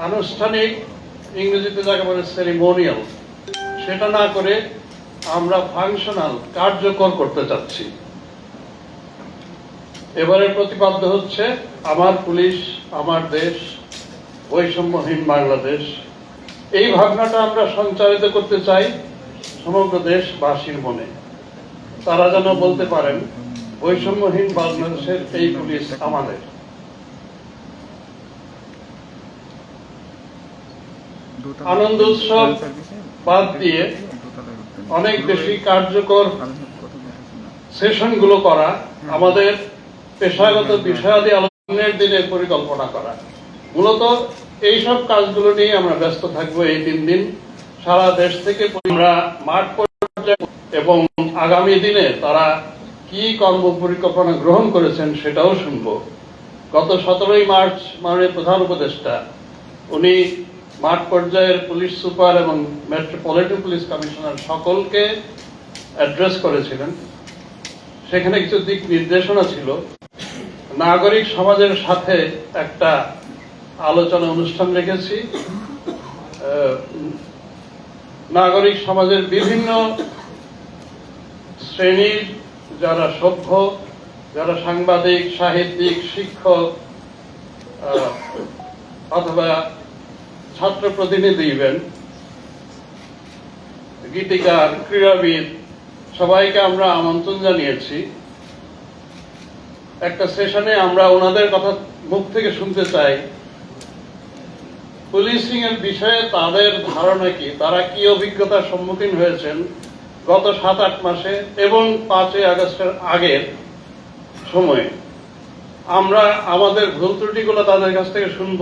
আনুষ্ঠানিক, ইংরেজিতে যাকে বলে সেরিমোনিয়াল, সেটা না করে আমরা ফাংশনাল, কার্যকর করতে চাচ্ছি। এবারে প্রতিপাদ্য হচ্ছে আমার পুলিশ, আমার দেশ, বৈষম্যহীন বাংলাদেশ। এই ভাবনাটা আমরা সঞ্চারিত করতে চাই সমগ্র দেশবাসীর মনে। তারা যেন বলতে পারেন বৈষম্যহীন বাংলাদেশের এই পুলিশ আমাদের। আনন্দ উৎসব বাদ দিয়ে অনেক বেশি কার্যকর সেশনগুলো করা, আমাদের পেশাগত বিষয়াদি আলোচনার দিনের পরিকল্পনা করা, মূলত এইসব কাজগুলো নিয়ে আমরা ব্যস্ত থাকবো এই 3 দিন। সারা দেশ থেকে আমরা মাঠ পর্যায়ে এবং আগামী দিনে তারা কি কর্ম পরিকল্পনা গ্রহণ করেছেন সেটাও শুনবো। গত 17ই মার্চ মাননীয় প্রধান উপদেষ্টা উনি মাঠ পর্যায়ের পুলিশ সুপার এবং মেট্রোপলিটন পুলিশ কমিশনার সকলকে অ্যাড্রেস করেছিলেন। সেখানে কিছু দিক নির্দেশনা ছিল। নাগরিক সমাজের সাথে একটা আলোচনা অনুষ্ঠান রেখেছি। নাগরিক সমাজের বিভিন্ন শ্রেণীর, যারা সভ্য, যারা সাংবাদিক, সাহিত্যিক, শিক্ষক অথবা ছাত্র প্রতিনিধি, ইভেন গীতিকার, ক্রীড়াবিদ, সবাইকে আমরা আমন্ত্রণ জানিয়েছি। একটা সেশনে আমরা ওনাদের কথা মুখ থেকে শুনতে চাই, পুলিশিং এর বিষয়ে তাদের ধারণা কি, তারা কি অভিজ্ঞতার সম্মুখীন হয়েছেন গত 7-8 মাসে এবং 5ই আগস্টের আগের সময়ে। আমরা আমাদের ভুল ত্রুটিগুলো তাদের কাছ থেকে শুনব,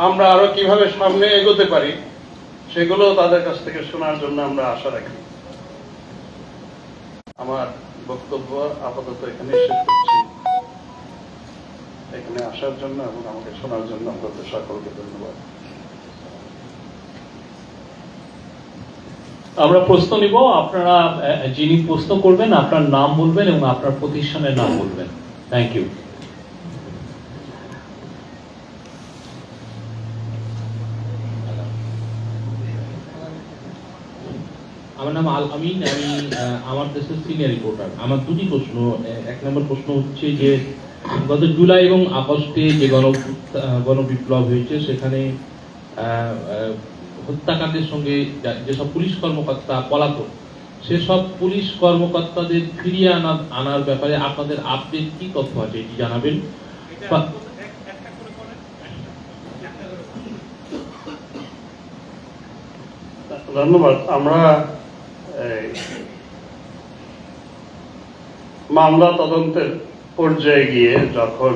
আমরা আরো কিভাবে সামনে এগোতে পারি সেগুলো তাদের কাছ থেকে শোনার জন্য আমরা আশা রাখি। আমার বক্তব্য আপাতত এখানে শেষ করছি। এখানে আসার জন্য এবং আমাকে শোনার জন্য আপনাদের সকলকে ধন্যবাদ। আমরা প্রশ্ন নিব। আপনারা যিনি প্রশ্ন করবেন আপনার নাম বলবেন এবং আপনার প্রতিষ্ঠানের নাম বলবেন। Thank you. আমার নাম আল আমিন, আমি আমার দেশের সিনিয়র রিপোর্টার। আমার দুটি প্রশ্ন। 1 নম্বর প্রশ্ন হচ্ছে যে গত জুলাই এবং আগস্টে যে গণবিপ্লব হয়েছে সেখানে হত্যাকাণ্ডের সঙ্গে যেসব পুলিশ কর্মকর্তা পলাতক, সেসব পুলিশ কর্মকর্তাদের ফিরিয়ে আনার ব্যাপারে আপনাদের আপডেট কি তথ্য আছে এটি জানাবেন। ধন্যবাদ। আমরা মামলা তদন্তের পর্যায়ে গিয়ে যখন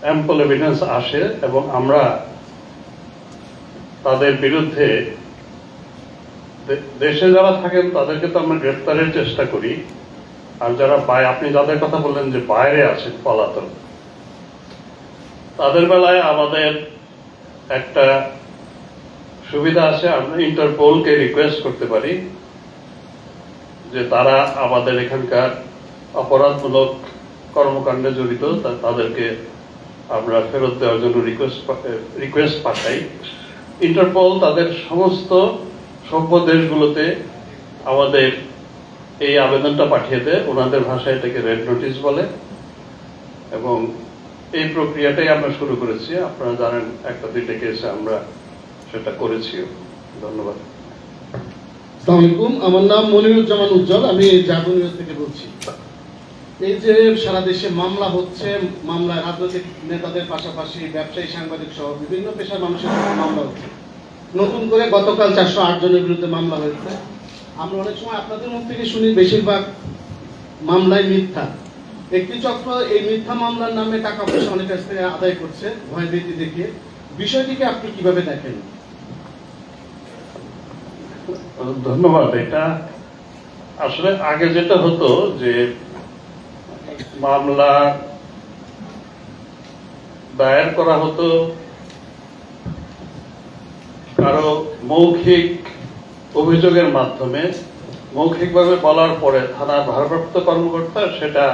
অ্যাম্পল এভিডেন্স আসে এবং আমরা তাদের বিরুদ্ধে, দেশে যারা থাকেন তাদেরকে তো আমরা গ্রেফতারের চেষ্টা করি, আর যারা আপনি যাদের কথা বললেন যে বাইরে আছেন পলাতক, তাদের বেলায় আমাদের একটা সুবিধা আছে, আমরা ইন্টারপোলকে রিকোয়েস্ট করতে পারি যে তারা আমাদের এখানকার অপরাধমূলক কর্মকাণ্ডে জড়িত তাদেরকে আমরা ফেরত দেওয়ার জন্য রিকোয়েস্ট পাঠাই। ইন্টারপোল তাদের সমস্ত সভ্য দেশগুলোতে আমাদের এই আবেদনটা পাঠিয়ে দেয়, ওনাদের ভাষায় এটাকে রেড নোটিশ বলে, এবং এই প্রক্রিয়াটাই আমরা শুরু করেছি। আপনারা জানেন 1-2টা কেসে আমরা সেটা করেছি। ধন্যবাদ। আসসালামু আলাইকুম, আমার নাম মনিরুজ্জামান উজ্জ্বল, আমি জাগো নিউজ থেকে বলছি। এই যে সারা দেশে মামলা হচ্ছে, মামলায় রাজনৈতিক নেতাদের পাশাপাশি ব্যবসায়ী, সাংবাদিক সহ বিভিন্ন পেশার মানুষের মামলা হচ্ছে। নতুন করে গতকাল 408 জনের বিরুদ্ধে মামলা হয়েছে। আমরা অনেক সময় আপনাদের মুখ থেকে শুনি বেশিরভাগ মামলায় মিথ্যা। একটি চক্র এই মিথ্যা মামলার নামে টাকা পয়সা অনেক কাছ থেকে আদায় করছে ভয়ভীতি দেখিয়ে। বিষয়টিকে আপনি কিভাবে দেখেন? ধন্যবাদ। এটা আসলে আগে যেটা হতো যে মামলা দায়ের করা হতো কারো মৌখিক অভিযোগের মাধ্যমে, মৌখিকভাবে বলার পরে থানার ভারপ্রাপ্ত কর্মকর্তা সেটা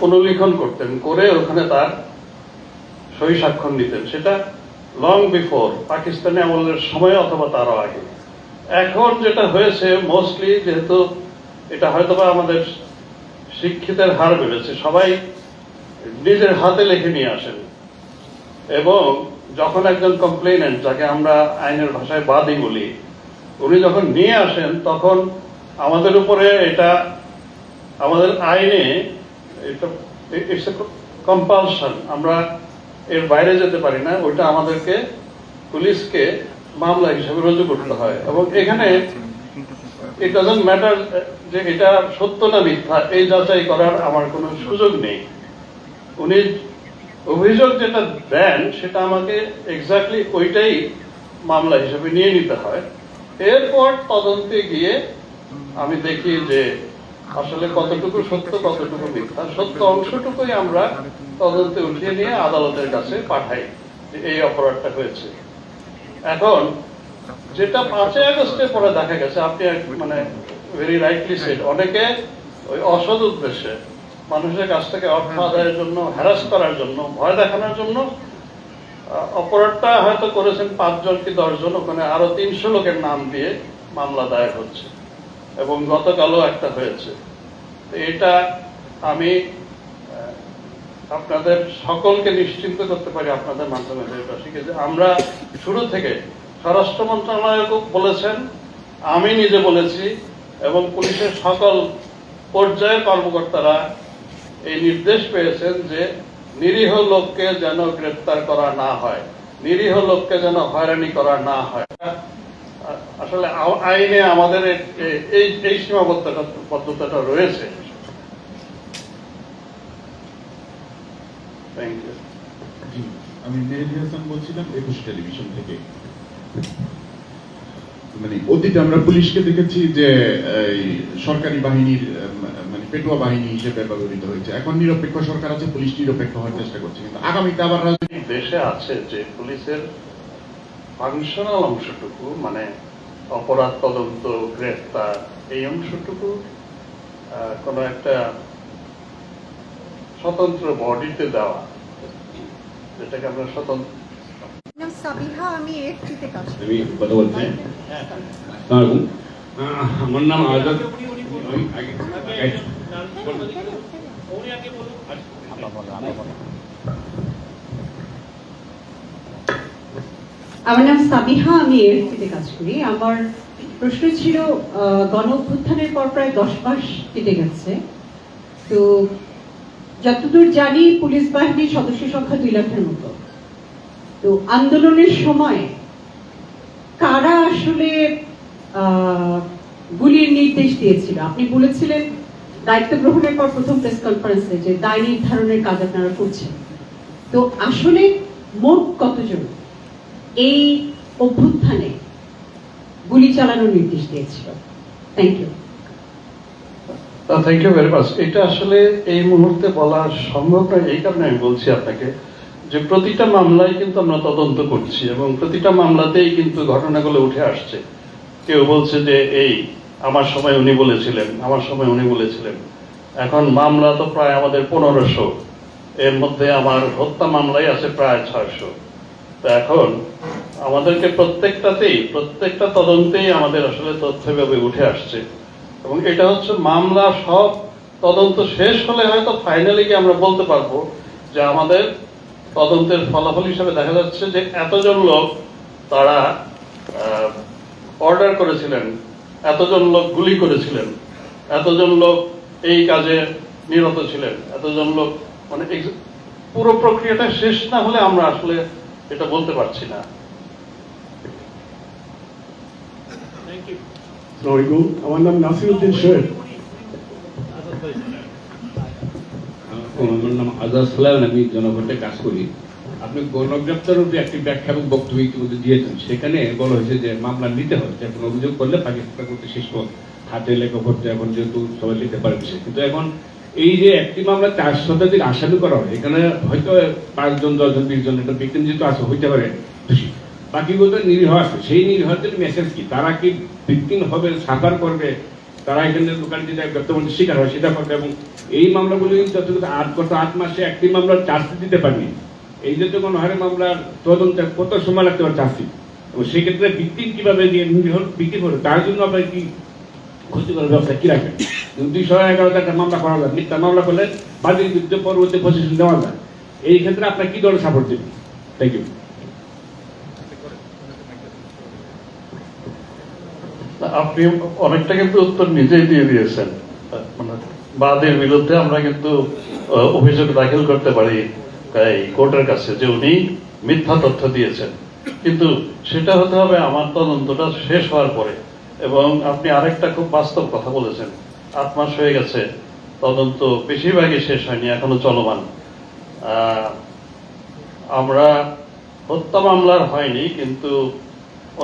অনুলিখন করতেন, করে ওখানে তার সই স্বাক্ষর নিতেন। সেটা লং বিফোর পাকিস্তানি আমলের সময় অথবা তারও আগে। এখন যেটা হয়েছে মোস্টলি, যেহেতু এটা হয়তোবা আমাদের শিক্ষিতের হার বেড়েছে, সবাই নিজের হাতে লিখে নিয়ে আসেন, এবং যখন একজন কমপ্লেনেন্ট, যাকে আমরা আইনের ভাষায় বাদী বলি, উনি যখন নিয়ে আসেন তখন আমাদের উপরে এটা, আমাদের আইনে এটা ইটস এ কম্পালশন, আমরা এর বাইরে যেতে পারি না। ওইটা আমাদেরকে পুলিশকে মামলা হিসেবে রুজু করতে হয়। এবং এখানে ইট ডাজন্ট ম্যাটার যে এটা সত্য না মিথ্যা, এই যাচাই করার আমার কোনো সুযোগ নেই। উনি অভিযোগ যেটা দেন সেটা আমাকে এক্স্যাক্টলি ওইটাই মামলা হিসেবে নিয়ে নিতে হয়। এরপর তদন্তে গিয়ে আমি দেখি যে আসলে কতটুকু সত্য কতটুকু মিথ্যা। সত্য অংশটুকুই আমরা তদন্তে উঠিয়ে নিয়ে আদালতের কাছে পাঠাই যে এই অপরাধটা হয়েছে। এখন যেটা 5ই আগস্টের পরে দেখা গেছে, আপনি মানে ভেরি রাইটলি সেড, অনেকে ওই অসৎ উদ্দেশ্যে মানুষের কাছ থেকে অর্থ আদায়ের জন্য, হ্যারাস করার জন্য, ভয় দেখানোর জন্য অপরাধটা হয়তো করেছেন 5 জন কি 10 জন, ওখানে আরো 300 লোকের নাম দিয়ে মামলা দায়ের হচ্ছে, এবং গতকালও একটা হয়েছে। এটা আমি আপনাদের সকলকে নিশ্চিন্ত করতে পারি আপনাদের মাধ্যমে দেশবাসীকে, যে আমরা শুরু থেকে, স্বরাষ্ট্র মন্ত্রণালয়ও বলেছেন, আমি নিজে বলেছি, এবং পুলিশের সকল পর্যায়ের কর্মকর্তারা এই নির্দেশ পেয়েছেন যে নিরীহ লোককে যেন গ্রেফতার করা না হয়, নিরীহ লোককে যেন হয়রানি করা না হয়। আসলে আইনে আমাদের এই সীমাবদ্ধতাটা রয়েছে। Thank you. আমি মেহেদি হাসান বলছিলাম 21 টেলিভিশন থেকে। মানে অতীতে আমরা পুলিশকে দেখেছি যে এই সরকারি বাহিনীর মানে পেটুয়া বাহিনী হিসেবে ব্যবহৃত হয়েছে। এখন নিরপেক্ষ সরকার আছে, পুলিশ নিরপেক্ষ হওয়ার চেষ্টা করছে, কিন্তু আগামীতে আবার রাজনৈতিক দেশে আছে যে পুলিশের ফাংশনাল অংশটুকু, মানে অপরাধ তদন্ত, গ্রেফতার, এই অংশটুকু কোনো একটা স্বতন্ত্র বডিতে দেওয়া, যেটাকে আমরা স্বতন্ত্র। নাম সাবিহা, আমি এফটিতে কাজ করি। আমি কথা বলছি। আসসালামু আলাইকুম। আমার নাম আজাদ। আমার নাম সাবিহা, আমি এফটিতে কাজ করি। আমার প্রশ্ন ছিল, গণ অভ্যুত্থানের পর প্রায় 10 মাস কেটে গেছে। তো যতদূর জানি পুলিশ বাহিনীর সদস্য সংখ্যা 2 লাখের মতো। তো আন্দোলনের সময় কারা আসলে গুলির নির্দেশ দিয়েছিল? আপনি বলেছিলেন দায়িত্ব গ্রহণের পর প্রথম প্রেস কনফারেন্সে যে দায় নির্ধারণের কাজ আপনারা করছেন। তো আসলে মোট কতজন এই অভ্যুত্থানে গুলি চালানোর নির্দেশ দিয়েছিল? Thank you. Thank you very much. এটা আসলে এই মুহূর্তে বলা সম্ভব নয়, এই কারণে আমি বলছি আপনাকে যে প্রতিটা মামলায় কিন্তু আমরা তদন্ত করছি, এবং প্রতিটা মামলাতেই কিন্তু ঘটনাগুলো উঠে আসছে। কেউ বলছে যে এই আমার সময় উনি বলেছিলেন, আমার সময় উনি বলেছিলেন। এখন মামলা তো প্রায় আমাদের 1500, এর মধ্যে আমার হত্যা মামলাই আছে প্রায় 600। তো এখন আমাদেরকে প্রত্যেকটা তদন্তেই আমাদের আসলে তথ্যভাবে উঠে আসছে, এবং এটা হচ্ছে মামলা সব তদন্ত শেষ হলে হয়তো ফাইনালি গিয়ে আমরা বলতে পারবো যে আমাদের তদন্তের ফলাফল হিসেবে দেখা যাচ্ছে যে এতজন লোক তারা অর্ডার করেছিলেন, এতজন লোক গুলি করেছিলেন, এতজন লোক এই কাজে নিরত ছিলেন, এতজন লোক, মানে পুরো প্রক্রিয়াটা শেষ না হলে আমরা আসলে এটা বলতে পারছি না। আমার নাম নাসিরউদ্দিন শেখ। আমার নাম আজাদ সালাম, আমি জনগণে কাজ করি। আপনি গণগ্রেপ্তার উপরে একটি ব্যাখ্যা এবং বক্তব্য ইতিমধ্যে দিয়েছেন। সেখানে বলা হয়েছে যে মামলা নিতে হয়, যে কোনো অভিযোগ করলে পাকিস্তান করতে শিষ্য হাতে লেখা করতে, এখন যেহেতু সবাই লিখতে পারে বিষয়। কিন্তু এখন এই যে একটি মামলা 4 শতাধিক আসামি করা হয়, এখানে হয়তো 5 জন 10 জন 20 জন একটা ভিকটিম যেহেতু আছে হইতে পারে, বাকিগুলো নিরীহ আছে। সেই নিরীহদের মেসেজ কি? তারা কি ভিকটিম হবে, সাফার করবে, তারা এখানে লোকালিটি গ্রেপ্তার শিকার হয় সেটা করবে। এবং এই মামলাগুলো যতটুকু গত 8 মাসে একটি মামলার চার্জশিট দিতে পারেনি। এই যে গণহারে মামলার তদন্তে কত সময় লাগতে পারে চার্জশিট, এবং সেক্ষেত্রে ভিকটিম কিভাবে ভিকটিম হবে তার জন্য আপনার কি ক্ষতিকর ব্যবস্থা কি রাখবেন? 211 একটা মামলা করা যায়, মিথ্যা মামলা করলে বাদীর বিরুদ্ধে পরবর্তী প্রসিকিউশন দেওয়া যায়। এই ক্ষেত্রে আপনার কি ধরনের সাপোর্ট দেবেন? Thank you. আপনি অনেকটা কিন্তু উত্তর নিজেই দিয়ে দিয়েছেন। মানে বাদীর বিরুদ্ধে আমরা কিন্তু অভিযোগ দাখিল করতে পারি এই কোর্টের কাছে যে উনি মিথ্যা তথ্য দিয়েছেন, কিন্তু সেটা হতে হবে আমার তদন্তটা শেষ হওয়ার পরে। এবং আপনি আরেকটা খুব বাস্তব কথা বলেছেন, 8 মাস হয়ে গেছে, তদন্ত বেশিরভাগই শেষ হয়নি, এখনো চলমান। আমরা হত্যা মামলার হয়নি, কিন্তু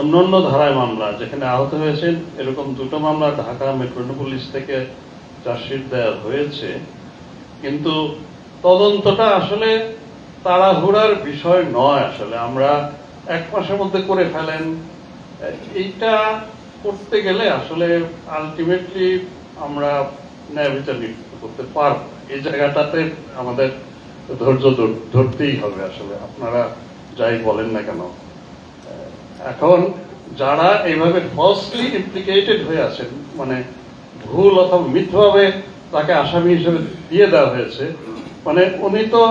অন্যান্য ধারায় মামলা যেখানে আহত হয়েছেন এরকম 2টো মামলা ঢাকা মেট্রোপলিস থেকে চার্জশিট দেওয়া হয়েছে। কিন্তু তদন্তটা আসলে তাড়াহুড়ার বিষয় নয়। আসলে আমরা 1 মাসের মধ্যে করে ফেলেন, এইটা করতে গেলে আসলে আলটিমেটলি আমরা ন্যায় বিচার নিশ্চিত করতে পারব। এই জায়গাটাতে আমাদের ধৈর্য ধরতেই হবে। আসলে আপনারা যাই বলেন না কেন, এখন যারা এইভাবে ফলসলি ইমপ্লিকেটেড হয়ে আছেন, মানে ভুল অথবা মিথ্যাভাবে তাকে আসামি হিসেবে দিয়ে দেওয়া হয়েছে, মানে উনি তো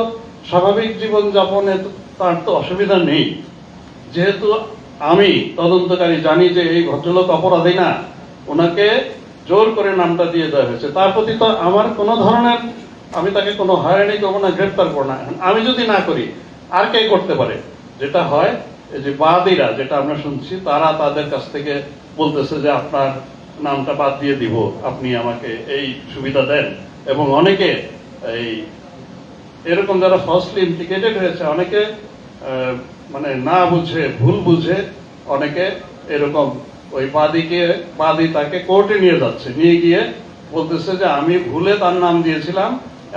স্বাভাবিক জীবন যাপনে তার তো অসুবিধা নেই। যেহেতু আমি তদন্তকারী জানি যে এই ভদ্রলোক অপরাধী না, ওনাকে জোর করে নামটা দিয়ে দেওয়া হয়েছে, তার প্রতি তো আমার কোনো ধরনের, আমি তাকে কোনো হয়রানি করবো না, গ্রেপ্তার করবো না। আমি যদি না করি আর কে করতে পারে? যেটা হয় এই যে বাদীরা, যেটা আমরা শুনছি, তারা তাদের কাছ থেকে বলতেছে যে আপনার নামটা বাদ দিয়ে দিব, আপনি আমাকে এই সুবিধা দেন। এবং অনেকে এই এরকম যারা ফলসলি ইমপ্লিকেটেড হয়েছে, অনেকে মানে না বুঝে, ভুল বুঝে অনেকে এরকম ওই বাদী তাকে কোর্টে নিয়ে যাচ্ছে, নিয়ে গিয়ে বলতেছে যে আমি ভুলে তার নাম দিয়েছিলাম,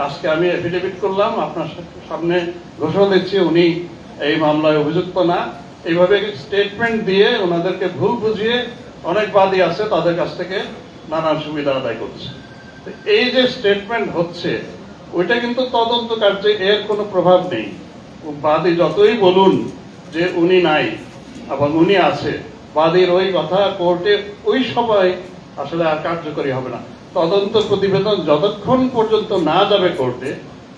আজকে আমি এফিডেভিট করলাম, আপনার সামনে ঘোষণা দিচ্ছি উনি এই মামলায় অভিযুক্ত না। এইভাবে স্টেটমেন্ট দিয়ে ওনাদেরকে ভুল বুঝিয়ে অনেক বাদী আছে তাদের কাছ থেকে নানান সুবিধা আদায় করছে। এই যে স্টেটমেন্ট হচ্ছে, ওইটা কিন্তু তদন্ত কার্যে এর কোনো প্রভাব নেই। বাদী যতই বলুন যে উনি নাই এবং উনি আছে, বাদীর ওই কথা কোর্টে ওই সময় আসলে আর কার্যকরী হবে না। তদন্ত প্রতিবেদন যতক্ষণ পর্যন্ত না যাবে কোর্টে,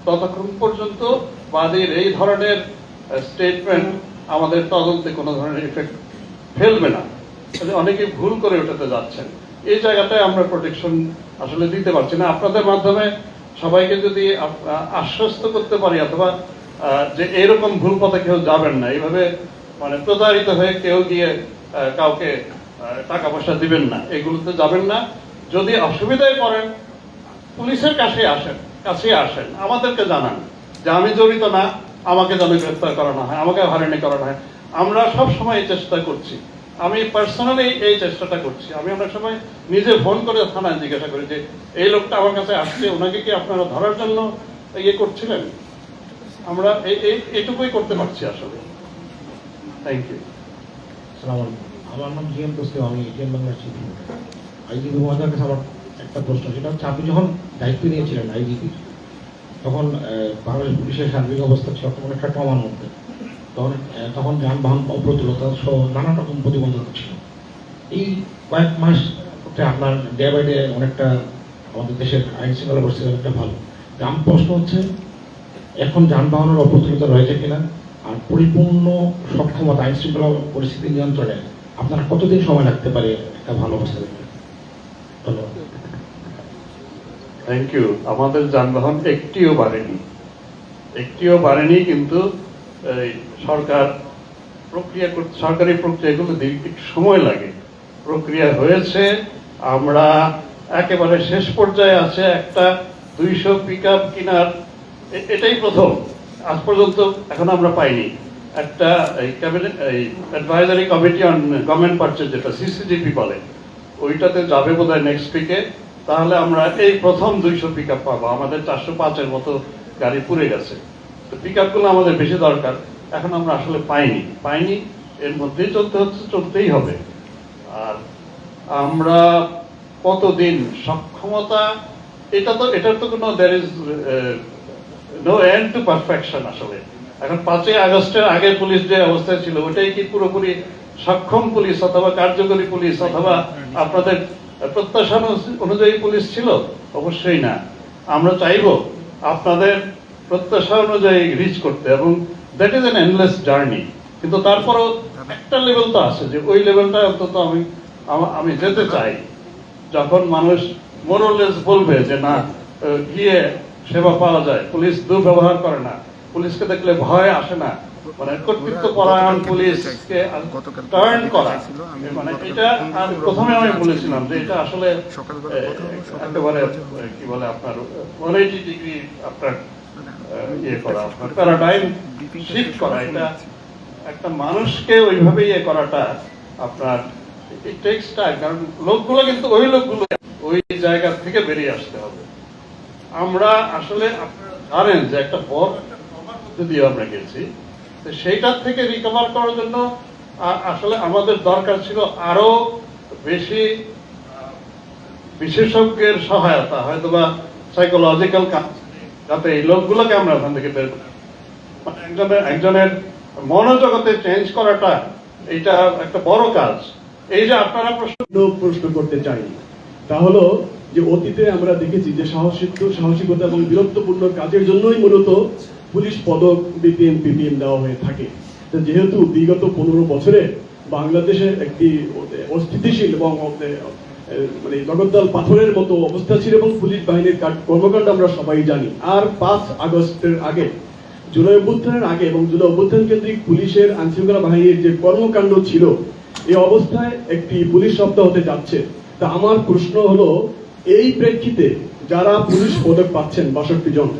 ততক্ষণ পর্যন্ত বাদীর এই ধরনের স্টেটমেন্ট আমাদের তদন্তে কোনো ধরনের ইফেক্ট ফেলবে না। অনেকে ভুল করে ওটাতে যাচ্ছেন, এই জায়গাটায় আমরা প্রোটেকশন আসলে দিতে পারছি না। আপনাদের মাধ্যমে সবাইকে যদি আশ্বস্ত করতে পারি, অথবা যে এরকম ভুল পথে কেউ যাবেন না, এইভাবে মানে প্রতারিত হয়ে কেউ গিয়ে কাউকে টাকা পয়সা দিবেন না, এগুলোতে যাবেন না। যদি অসুবিধায় পড়েন পুলিশের কাছে আসেন, আমাদেরকে জানান যে আমি জড়িত না, আমাকে যেন গ্রেফতার করানো হয়, আমাকে হয়রানি করানো হয়। আমরা সব সময় এই চেষ্টা করছি, আমি পার্সোনালি এই চেষ্টাটা করছি। আমি অনেক সময় নিজে ফোন করে থানায় জিজ্ঞাসা করি যে এই লোকটা আমার কাছে আসছে, ওনাকে কি আপনারা ধরার জন্য ইয়ে করছিলেন? আমরা এইটুকুই করতে পারছি আসলে। Thank you. আসসালামু আলাইকুম, আমার নাম জিএম তসলিম, আমি এটিএম বাংলার চিফ আইজিপি মহোদয়ের কাছে আমার একটা প্রশ্ন, সেটা হচ্ছে আপনি যখন দায়িত্ব নিয়েছিলেন আইজিপি, তখন বাংলাদেশ পুলিশের সার্বিক অবস্থা ছিল তখন একটা ট্রমার মধ্যে, তখন যানবাহন অপ্রতুলতা সহ নানা রকম প্রতিবন্ধকতা ছিল। এই কয়েক মাস আপনার ডে বাই ডে অনেকটা আমাদের দেশের আইন শৃঙ্খলা পরিস্থিতি অনেকটা ভালো। আমার প্রশ্ন হচ্ছে, এখন যানবাহনের অপ্রতুলতা রয়েছে কিনা, আর পরিপূর্ণ সক্ষমতা আইন শৃঙ্খলা পরিস্থিতি নিয়ন্ত্রণে আপনার কতদিন সময় লাগতে পারে একটা ভালো অবস্থা দেখতে? ধন্যবাদ। Thank you. আমাদের যানবাহন একটিও বাড়েনি, কিন্তু সরকারি প্রক্রিয়াগুলো একটু সময় লাগে। প্রক্রিয়া হয়েছে, আমরা একেবারে শেষ পর্যায়ে আছে। একটা 200 পিকআপ কেনার এটাই প্রথম, আজ পর্যন্ত এখন আমরা পাইনি। একটা advisory committee on government purchase, যেটা সিসিডিপি বলে, ওইটাতে যাবে বোধহয় নেক্সট উইকে। তাহলে আমরা এই প্রথম 200 পিকআপ পাবো। আমাদের 405-এর মতো গাড়ি পুড়ে গেছে, তো পিকআপগুলো আমাদের বেশি দরকার, এখন আমরা আসলে পাইনি। এর মধ্যেই চলতেই হবে। আর আমরা কতদিন সক্ষমতা, এটার তো কোনো there is no end to perfection. আসলে এখন 5ই আগস্টের আগে পুলিশ যে অবস্থায় ছিল ওটাই কি পুরোপুরি সক্ষম পুলিশ অথবা কার্যকরী পুলিশ অথবা আপনাদের প্রত্যাশা অনুযায়ী পুলিশ ছিল? অবশ্যই না। আমরা চাইবো আপনাদের প্রত্যাশা অনুযায়ী রিচ করতে, এবং that is an endless journey. কিন্তু তারপরও একটা লেভেল তো আছে, যে ওই লেভেলটা অন্তত আমি যেতে চাই, যখন মানুষ মোরলেস বলবে যে না, গিয়ে সেবা পাওয়া যায়, পুলিশ দুর্ব্যবহার করে না, পুলিশকে দেখলে ভয় আসে না, মানে কর্তৃত্ব পরায়ণ পুলিশকে টার্ন করা। মানে এটা প্রথমে আমি বলেছিলাম যে এটা আসলে একেবারে কি বলে আপনার 180 ডিগ্রি আপনার ইয়ে করা, আপনার প্যারাডাইম শিফট করা। এটা একটা মানুষকে ওইভাবে ইয়ে করাটা আপনার ইট টেকস টাইম। কারণ লোকগুলো কিন্তু ওই লোকগুলো ওই জায়গা থেকে বেরিয়ে আসতে হবে। আমরা আসলে আপনারা জানেন যে একটা বড় মধ্যে দিয়ে আমরা গেছি, তো সেইটার থেকে রিকভার করার জন্য আসলে আমাদের দরকার ছিল আরো বেশি বিশেষজ্ঞের সহায়তা, হয়তোবা সাইকোলজিক্যাল কাউন্সেলিং, যাতে এই লোকগুলোকে আমরা ওখান থেকে বের করি। মানে একজনের মনোজগতে চেঞ্জ করাটা এটা একটা বড় কাজ। এই যে আপনারা প্রশ্ন করতে চাই, তা হলো যে অতীতে আমরা দেখেছি যে সাহসিকতা এবং বীরত্বপূর্ণ কাজের জন্যই মূলত পুলিশ পদক বিপিএম পিপিএম দেওয়া হয়ে থাকে। তো যেহেতু বিগত 15 বছরে বাংলাদেশে একটি অস্থিতিশীল এবং মানে জগদ্দল পাথরের মতো অবস্থা ছিল, এবং পুলিশ বাহিনীর কর্মকাণ্ড আমরা সবাই জানি। আর 5 আগস্টের আগে, জুলাই অভ্যুত্থানের আগে এবং জুলাই অভ্যুত্থান কেন্দ্রিক পুলিশের আইনশৃঙ্খলা বাহিনীর যে কর্মকাণ্ড ছিল, এই অবস্থায় একটি পুলিশ সপ্তাহ হতে যাচ্ছে। তা আমার প্রশ্ন হলো, এই প্রেক্ষিতে যারা পুলিশ পদক পাচ্ছেন 62 জন,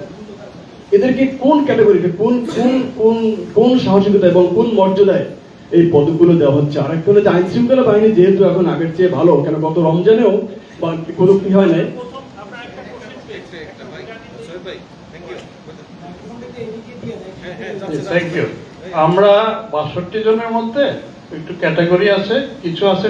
এদেরকে কোন ক্যাটাগরিতে, কোন কোন কোন কোন সাহসিকতা এবং কোন মর্যাদায় এই পদকগুলো দেওয়া হচ্ছে? আর একটা হলো যে আইন শৃঙ্খলা বাহিনী যেহেতু এখন আগের চেয়ে ভালো, কেন গত রমজানেও কোনো কি হয় নাই, থ্যাংক ইউ। আমরা 62 জনের মধ্যে একটু ক্যাটাগরি আছে, কিছু আছে